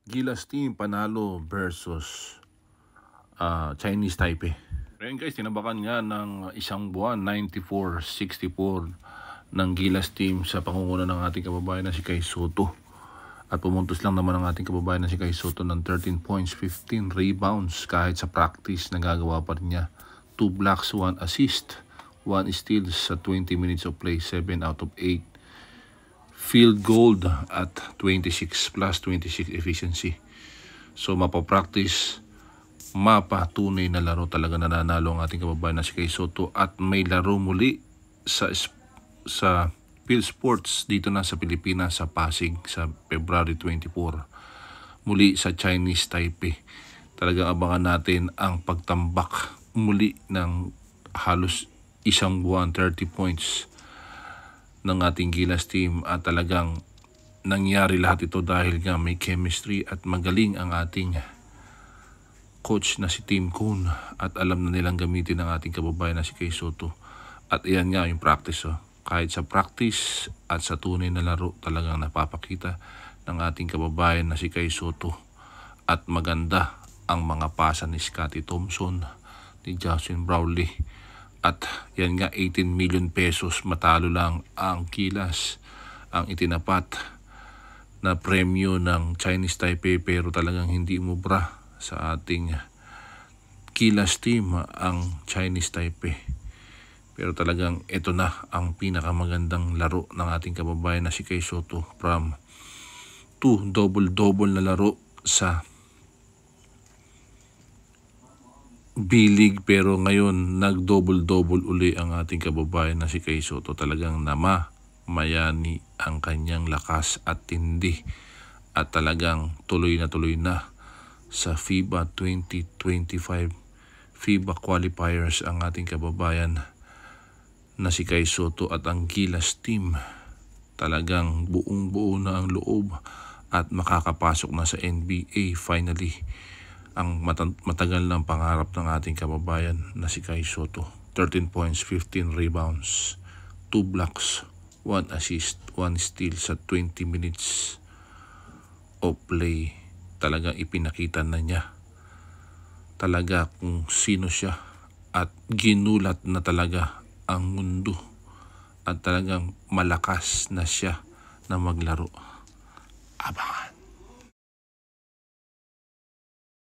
Gilas Team panalo versus Chinese Taipei. Ayan guys, tinabakan nga ng isang buwan, 94-64 ng Gilas Team sa pangunguna ng ating kababayan na si Kai Sotto. At pumuntos lang naman ang ating kababayan na si Kai Sotto ng 13 points, 15 rebounds kahit sa practice nagagawa pa rin niya. 2 blocks, 1 assist, 1 steals sa 20 minutes of play, 7 out of 8. Field goal at 26 plus 26 efficiency. So mapapractice, mapatunay na laro, talaga nananalo ang ating kababayan na si Kai Sotto. At may laro muli sa Field Sports dito na sa Pilipinas, sa Pasig, sa February 24. Muli sa Chinese Taipei. Talagang abangan natin ang pagtambak muli ng halos isang buwan, 30 points ng ating Gilas Team. At talagang nangyari lahat ito dahil nga may chemistry at magaling ang ating coach na si Tim Kuhn. At alam na nilang gamitin ang ating kababayan na si Kai Sotto. At iyan nga yung practice. Kahit sa practice at sa tunay na laro, talagang napapakita ng ating kababayan na si Kai Sotto. At maganda ang mga pasa ni Scottie Thompson, ni Justin Brownlee. At yan nga, 18 million pesos matalo lang ang Gilas ang itinapat na premyo ng Chinese Taipei, pero talagang hindi umubra sa ating Gilas Team ang Chinese Taipei. Pero talagang ito na ang pinakamagandang laro ng ating kababayan na si Kai Sotto, from 2 double-double na laro sa B-League, pero ngayon nag-double-double uli ang ating kababayan na si Kai Sotto. Talagang mayani ang kanyang lakas at tindi, at talagang tuloy na sa FIBA 2025 FIBA qualifiers ang ating kababayan na si Kai Sotto. At ang Gilas Team talagang buong-buo na ang loob at makakapasok na sa NBA finally, ang matagal ng pangarap ng ating kababayan na si Kai Sotto. 13 points, 15 rebounds, 2 blocks, 1 assist, 1 steal sa 20 minutes of play. Talagang ipinakita na niya talaga kung sino siya, at ginulat na talaga ang mundo, at talagang malakas na siya na maglaro. Abangan.